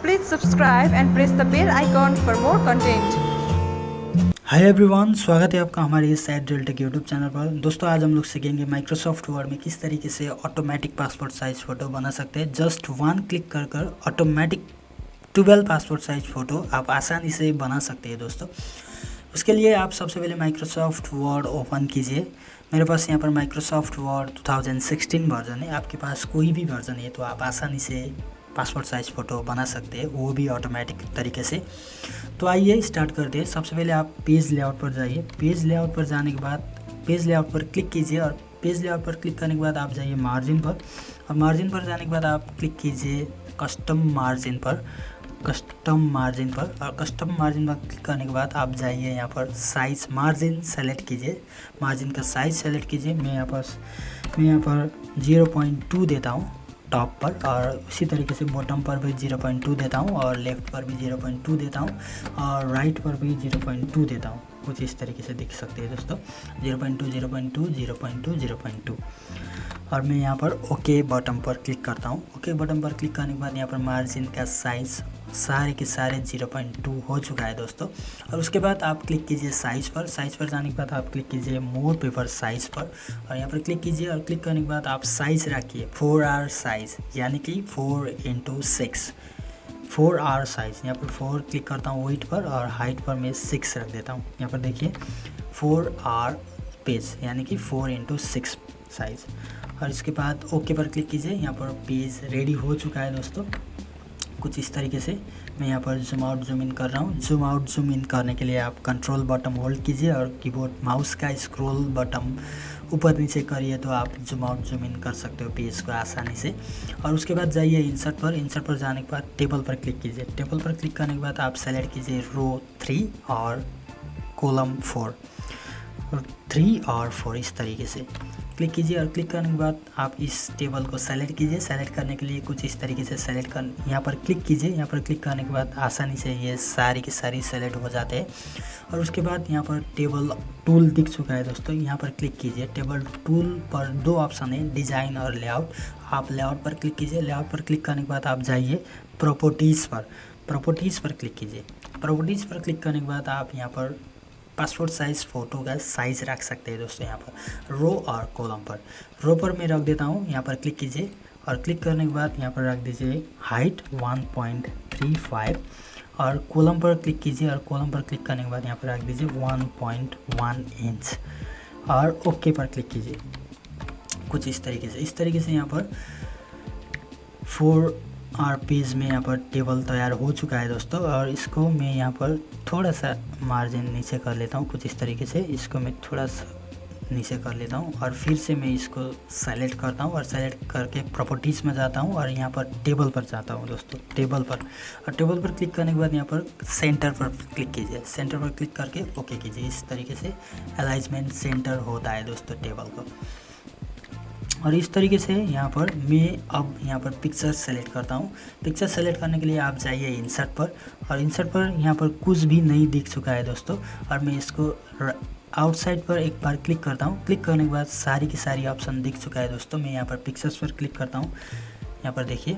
Please subscribe and press the bell icon for more content. Hi everyone, स्वागत है आपका हमारे इस side drill take YouTube channel पर। दोस्तों आज हम लोग सीखेंगे माइक्रोसॉफ्ट वर्ड में किस तरीके से ऑटोमेटिक पासपोर्ट साइज़ फ़ोटो बना सकते हैं। जस्ट वन क्लिक कर ऑटोमेटिक 12 पासपोर्ट साइज़ फ़ोटो आप आसानी से बना सकते हैं। दोस्तों उसके लिए आप सबसे पहले माइक्रोसॉफ्ट वर्ड ओपन कीजिए। मेरे पास यहाँ पर माइक्रोसॉफ्ट वर्ड 2016 वर्जन है। आपके पास कोई भी वर्जन है तो आप आसानी से पासपोर्ट साइज़ फ़ोटो बना सकते हैं, वो भी ऑटोमेटिक तरीके से। तो आइए स्टार्ट करते हैं। सबसे पहले आप पेज लेआउट पर जाइए। पेज लेआउट पर जाने के बाद पेज लेआउट पर क्लिक कीजिए और पेज लेआउट पर क्लिक करने के बाद आप जाइए मार्जिन पर, और मार्जिन पर जाने के बाद आप क्लिक कीजिए कस्टम मार्जिन पर। कस्टम मार्जिन पर और कस्टम मार्जिन पर क्लिक करने के बाद आप जाइए यहाँ पर साइज़ मार्जिन सेलेक्ट कीजिए। मार्जिन का साइज़ सेलेक्ट कीजिए। मैं यहाँ पर 0.2 देता हूँ टॉप पर, और उसी तरीके से बॉटम पर भी 0.2 देता हूँ, और लेफ़्ट पर भी 0.2 देता हूँ, और राइट पर भी 0.2 देता हूँ। कुछ इस तरीके से दिख सकते हैं दोस्तों, 0.2 0.2 0.2 0.2। और मैं यहाँ पर ओके बटन पर क्लिक करता हूँ। ओके बटन पर क्लिक करने के बाद यहाँ पर मार्जिन का साइज़ सारे के सारे 0.2 हो चुका है दोस्तों। और उसके बाद आप क्लिक कीजिए साइज़ पर। साइज़ पर जाने के बाद आप क्लिक कीजिए मोर पेपर साइज़ पर, और यहाँ पर क्लिक कीजिए। और क्लिक करने के बाद आप साइज़ रखिए 4R साइज़, यानी कि 4x6 4R साइज़। यहाँ पर 4 क्लिक करता हूँ वेट पर, और हाइट पर मैं 6 रख देता हूँ। यहाँ पर देखिए 4R पेज, यानी कि 4x6 साइज़। और इसके बाद ओके पर क्लिक कीजिए। यहाँ पर पेज रेडी हो चुका है दोस्तों, कुछ इस तरीके से। मैं यहाँ पर जूम आउट जूम इन कर रहा हूँ। जूम आउट जूम इन करने के लिए आप कंट्रोल बटन होल्ड कीजिए, और कीबोर्ड माउस का स्क्रॉल बटन ऊपर नीचे करिए तो आप जूम आउट जूम इन कर सकते हो पेज को आसानी से। और उसके बाद जाइए इंसर्ट पर। इंसर्ट पर जाने के बाद टेबल पर क्लिक कीजिए। टेबल पर क्लिक करने के बाद आप सेलेक्ट कीजिए रो 3 और कॉलम 4, और 3 और 4 इस तरीके से क्लिक कीजिए। और क्लिक करने के बाद आप इस टेबल को सेलेक्ट कीजिए। सेलेक्ट करने के लिए कुछ इस तरीके से सेलेक्ट कर यहाँ पर क्लिक कीजिए। यहाँ पर क्लिक करने के बाद आसानी से ये सारी की सारी सेलेक्ट हो जाते हैं। और उसके बाद यहाँ पर टेबल टूल दिख चुका है दोस्तों, यहाँ पर क्लिक कीजिए। टेबल टूल पर दो ऑप्शन है, डिज़ाइन और लेआउट। आप लेआउट पर क्लिक कीजिए। लेआउट पर क्लिक करने के बाद आप जाइए प्रॉपर्टीज़ पर। प्रॉपर्टीज़ पर क्लिक कीजिए। प्रॉपर्टीज़ पर क्लिक करने के बाद आप यहाँ पर पासपोर्ट साइज़ फ़ोटो का साइज़ रख सकते हैं दोस्तों। यहाँ पर रो और कॉलम पर, रो पर मैं रख देता हूँ। यहाँ पर क्लिक कीजिए, और क्लिक करने के बाद यहाँ पर रख दीजिए हाइट 1.35, और कॉलम पर क्लिक कीजिए। और कॉलम पर क्लिक करने के बाद यहाँ पर रख दीजिए 1.1 इंच, और ओके पर क्लिक कीजिए। कुछ इस तरीके से यहाँ पर 4R पेज में यहाँ पर टेबल तैयार हो चुका है दोस्तों। और इसको मैं यहाँ पर थोड़ा सा मार्जिन नीचे कर लेता हूँ। कुछ इस तरीके से इसको मैं थोड़ा सा नीचे कर लेता हूँ, और फिर से मैं इसको सेलेक्ट करता हूँ, और सेलेक्ट करके प्रॉपर्टीज़ में जाता हूँ, और यहाँ पर टेबल पर जाता हूँ दोस्तों, टेबल पर। और टेबल पर क्लिक करने के बाद यहाँ पर सेंटर पर क्लिक कीजिए। सेंटर पर क्लिक करके ओके कीजिए। इस तरीके से अलाइजमेंट सेंटर होता है दोस्तों टेबल को। और इस तरीके से यहाँ पर मैं अब यहाँ पर पिक्चर सेलेक्ट करता हूँ। पिक्चर सेलेक्ट करने के लिए आप जाइए इंसर्ट पर, और इंसर्ट पर यहाँ पर कुछ भी नहीं दिख चुका है दोस्तों। और मैं इसको आउटसाइड पर एक बार क्लिक करता हूँ। क्लिक करने के बाद सारी की सारी ऑप्शन दिख चुका है दोस्तों। मैं यहाँ पर पिक्चर्स पर क्लिक करता हूँ। यहाँ पर देखिए,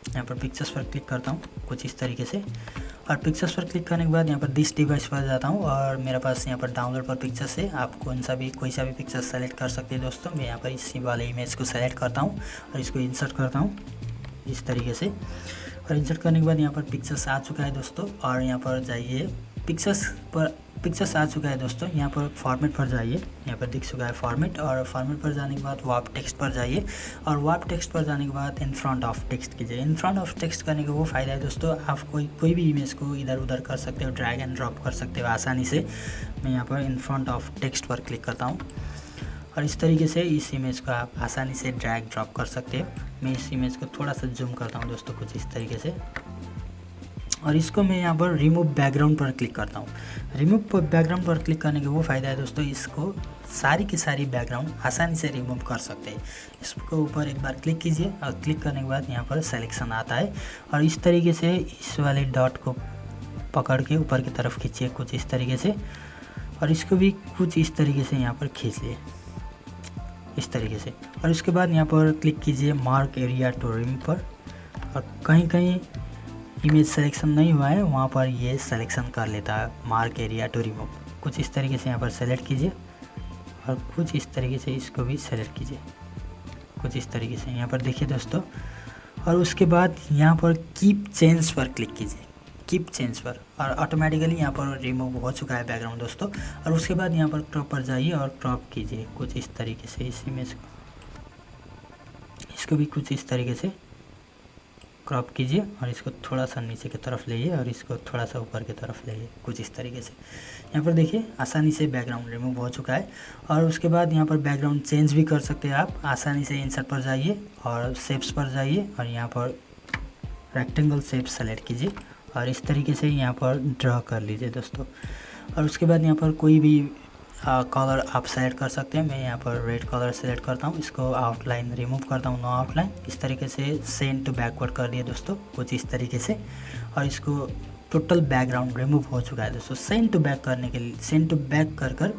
यहाँ पर पिक्चर्स पर क्लिक करता हूँ कुछ इस तरीके से। और पिक्चर्स पर क्लिक करने के बाद यहाँ पर दिस डिवाइस पर जाता हूँ, और मेरे पास यहाँ पर डाउनलोड पर पिक्चर्स है। आप कोई सा भी पिक्चर सेलेक्ट कर सकते हैं दोस्तों। मैं यहाँ पर इसी वाले इमेज को सेलेक्ट करता हूँ, और इसको इंसर्ट करता हूँ इस तरीके से। और इंसर्ट करने के बाद यहाँ पर पिक्चर्स आ चुका है दोस्तों। और यहाँ पर जाइए पिक्चर्स आ चुका है दोस्तों। यहाँ पर फॉर्मेट पर जाइए, यहाँ पर दिख चुका है फॉर्मेट। और फॉर्मेट पर जाने के बाद वार्प टेक्स्ट पर जाइए, और वार्प टेक्स्ट पर जाने के बाद इन फ्रंट ऑफ टेक्स्ट कीजिए। इन फ्रंट ऑफ टेक्स्ट करने का वो फ़ायदा है दोस्तों, आप कोई भी इमेज को इधर उधर कर सकते हो, ड्रैग एंड ड्रॉप कर सकते हो आसानी से। मैं यहाँ पर इन फ्रंट ऑफ टेक्स्ट पर क्लिक करता हूँ, और इस तरीके से इस इमेज को आप आसानी से ड्रैग ड्रॉप कर सकते हो। मैं इस इमेज को थोड़ा सा जूम करता हूँ दोस्तों, कुछ इस तरीके से। और इसको मैं यहाँ पर रिमूव बैकग्राउंड पर क्लिक करता हूँ। रिमूव बैकग्राउंड पर क्लिक करने का वो फ़ायदा है दोस्तों, इसको सारी की सारी बैकग्राउंड आसानी से रिमूव कर सकते हैं। इसको ऊपर एक बार क्लिक कीजिए, और क्लिक करने के बाद यहाँ पर सिलेक्शन आता है, और इस तरीके से इस वाले डॉट को पकड़ के ऊपर की तरफ खींचिए कुछ इस तरीके से, और इसको भी कुछ इस तरीके से यहाँ पर खींच लिए इस तरीके से। और इसके बाद यहाँ पर क्लिक कीजिए मार्क एरिया टू रिमूव पर, और कहीं कहीं इमेज सिलेक्शन नहीं हुआ है वहाँ पर ये सिलेक्शन कर लेता है, मार्क एरिया टू रिमूव। कुछ इस तरीके से यहाँ पर सेलेक्ट कीजिए और कुछ इस तरीके से इसको भी सेलेक्ट कीजिए, कुछ इस तरीके से यहाँ पर देखिए दोस्तों। और उसके बाद यहाँ पर कीप चेंज पर क्लिक कीजिए, कीप चेंज पर, और ऑटोमेटिकली यहाँ पर रिमूव हो चुका है बैकग्राउंड दोस्तों। और उसके बाद यहाँ पर क्रॉप पर जाइए और क्रॉप कीजिए कुछ इस तरीके से इस इमेज को, इसको भी कुछ इस तरीके से क्रॉप कीजिए और इसको थोड़ा सा नीचे की तरफ लाइए और इसको थोड़ा सा ऊपर की तरफ लाइए कुछ इस तरीके से। यहाँ पर देखिए आसानी से बैकग्राउंड रिमूव हो चुका है। और उसके बाद यहाँ पर बैकग्राउंड चेंज भी कर सकते हैं आप, आसानी से इंसर्ट पर जाइए और शेप्स पर जाइए और यहाँ पर रेक्टेंगल शेप सेलेक्ट कीजिए और इस तरीके से यहाँ पर ड्रा कर लीजिए दोस्तों। और उसके बाद यहाँ पर कोई भी कलर आप सेलेक्ट कर सकते हैं। मैं यहाँ पर रेड कलर सेलेक्ट करता हूँ, इसको आउटलाइन रिमूव करता हूँ, नो आउटलाइन। इस तरीके से सेंड टू बैकवर्ड कर दिए दोस्तों कुछ इस तरीके से। और इसको टोटल बैकग्राउंड रिमूव हो चुका है दोस्तों। सेंड टू बैक करने के लिए सेंड टू बैक कर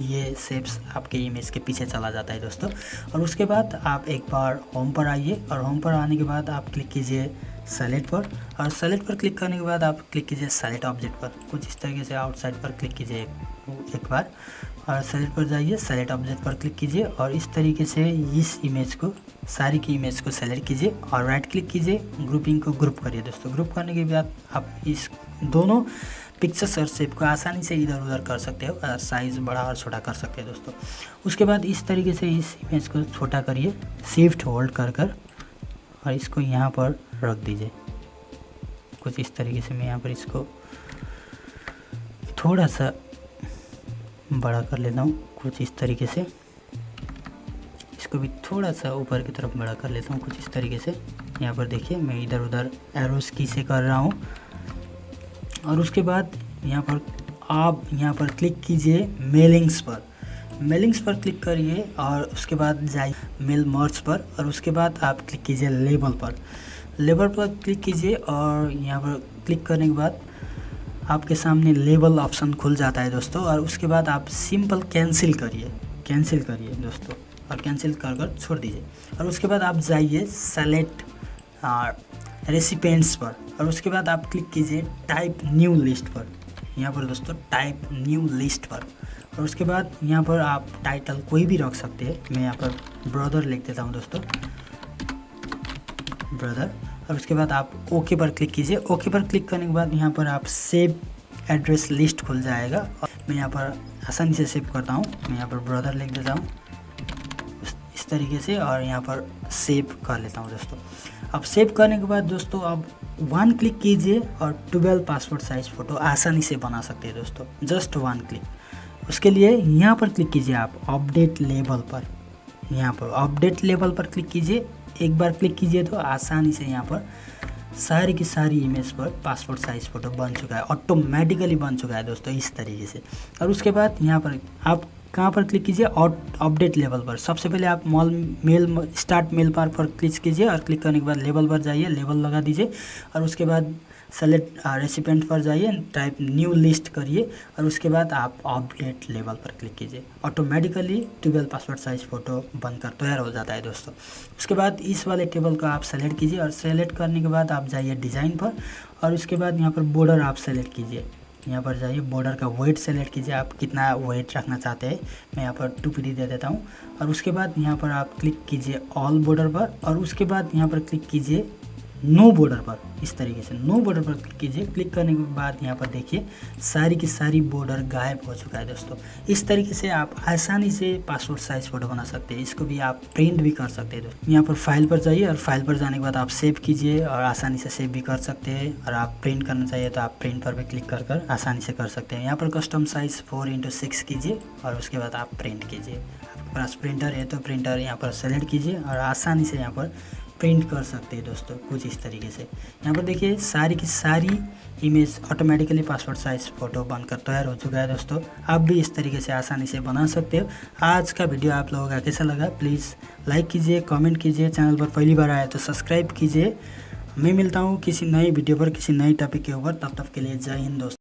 ये शेप्स आपके इमेज के पीछे चला जाता है दोस्तों। और उसके बाद आप एक बार होम पर आइए और होम पर आने के बाद आप क्लिक कीजिए सेलेक्ट पर, और सेलेक्ट पर क्लिक करने के बाद आप क्लिक कीजिए सेलेक्ट ऑब्जेक्ट पर, कुछ इस तरीके से आउटसाइड पर क्लिक कीजिए एक बार और सेलेक्ट पर जाइए, सेलेक्ट ऑब्जेक्ट पर क्लिक कीजिए और इस तरीके से इस इमेज को, सारी की इमेज को सेलेक्ट कीजिए और राइट क्लिक कीजिए, ग्रुपिंग को ग्रुप करिए दोस्तों। ग्रुप करने के बाद आप इस दोनों पिक्चर्स और शेप को आसानी से इधर उधर कर सकते हो और साइज़ बड़ा और छोटा कर सकते हैं दोस्तों। उसके बाद इस तरीके से इस इमेज को छोटा करिए, शिफ्ट होल्ड कर और इसको यहाँ पर रख दीजिए कुछ इस तरीके से। मैं यहाँ पर इसको थोड़ा सा बड़ा कर लेता हूँ कुछ इस तरीके से, इसको भी थोड़ा सा ऊपर की तरफ बड़ा कर लेता हूँ कुछ इस तरीके से। यहाँ पर देखिए मैं इधर उधर एरोस की से कर रहा हूँ। और उसके बाद यहाँ पर आप यहाँ पर क्लिक कीजिए मेलिंग्स पर, मेलिंग्स पर क्लिक करिए और उसके बाद जाइए मेल मर्ज पर और उसके बाद आप क्लिक कीजिए लेबल पर, लेबल पर क्लिक कीजिए और यहाँ पर क्लिक करने के बाद आपके सामने लेबल ऑप्शन खुल जाता है दोस्तों। और उसके बाद आप सिंपल कैंसिल करिए दोस्तों और कैंसिल कर छोड़ दीजिए। और उसके बाद आप जाइए सेलेक्ट रेसिपिएंट्स पर और उसके बाद आप क्लिक कीजिए टाइप न्यू लिस्ट पर, यहाँ पर दोस्तों टाइप न्यू लिस्ट पर। और उसके बाद यहाँ पर आप टाइटल कोई भी रख सकते हैं। मैं यहाँ पर ब्रदर लिख देता हूँ दोस्तों, ब्रदर। और उसके बाद आप ओके पर क्लिक कीजिए। ओके पर क्लिक करने के बाद यहाँ पर आप सेव एड्रेस लिस्ट खुल जाएगा और मैं यहाँ पर आसानी से सेव करता हूँ। मैं यहाँ पर ब्रदर लिख देता हूँ इस तरीके से और यहाँ पर सेव कर लेता हूँ दोस्तों। अब सेव करने के बाद दोस्तों अब 1 क्लिक कीजिए और 12 पासपोर्ट साइज़ फ़ोटो आसानी से बना सकते हैं दोस्तों, जस्ट 1 क्लिक। उसके लिए यहाँ पर क्लिक कीजिए आप अपडेट लेबल पर, यहाँ पर अपडेट लेबल पर क्लिक कीजिए। एक बार क्लिक कीजिए तो आसानी से यहाँ पर सारी की सारी इमेज पर पासपोर्ट साइज़ फ़ोटो बन चुका है, ऑटोमेटिकली बन चुका है दोस्तों इस तरीके से। और उसके बाद यहाँ पर आप कहाँ पर क्लिक कीजिए अपडेट लेवल पर। सबसे पहले आप मेल स्टार्ट मेल पर क्लिक कीजिए और क्लिक करने के बाद लेवल पर जाइए, लेवल लगा दीजिए और उसके बाद सेलेक्ट रेसिपिएंट पर जाइए, टाइप न्यू लिस्ट करिए और उसके बाद आप अपडेट लेवल पर क्लिक कीजिए। ऑटोमेटिकली 12 पासपोर्ट साइज़ फ़ोटो बनकर तैयार हो जाता है दोस्तों। उसके बाद इस वाले टेबल को आप सेलेक्ट कीजिए और सेलेक्ट करने के बाद आप जाइए डिज़ाइन पर और उसके बाद यहाँ पर बॉर्डर आप सेलेक्ट कीजिए। यहाँ पर जाइए बॉर्डर का वेट सेलेक्ट कीजिए, आप कितना वेट रखना चाहते हैं। मैं यहाँ पर 2 PD दे देता हूँ। और उसके बाद यहाँ पर आप क्लिक कीजिए ऑल बॉर्डर पर और उसके बाद यहाँ पर क्लिक कीजिए नो बॉर्डर पर, इस तरीके से नो बॉर्डर पर क्लिक कीजिए। क्लिक करने के बाद यहाँ पर देखिए सारी की सारी बॉर्डर गायब हो चुका है दोस्तों। इस तरीके से आप आसानी से पासपोर्ट साइज़ फ़ोटो बना सकते हैं। इसको भी आप प्रिंट भी कर सकते हैं दोस्तों। यहाँ पर फाइल पर जाइए और फाइल पर जाने के बाद आप सेव कीजिए और आसानी से सेव भी कर सकते हैं। और आप प्रिंट करना चाहिए तो आप प्रिंट पर भी क्लिक कर आसानी से कर सकते हैं। यहाँ पर कस्टम साइज़ 4x6 कीजिए और उसके बाद आप प्रिंट कीजिए। आपके पास प्रिंटर है तो प्रिंटर यहाँ पर सेलेक्ट कीजिए और आसानी से यहाँ पर प्रिंट कर सकते हैं दोस्तों कुछ इस तरीके से। यहाँ पर देखिए सारी की सारी image automatically passport size photo बनकर तैयार हो चुका है दोस्तों। आप भी इस तरीके से आसानी से बना सकते हो। आज का वीडियो आप लोगों का कैसा लगा प्लीज़ लाइक कीजिए, कमेंट कीजिए, चैनल पर पहली बार आया तो सब्सक्राइब कीजिए। मैं मिलता हूँ किसी नई वीडियो पर किसी नई टॉपिक के ऊपर, तब तक के लिए जय हिंद दोस्तों।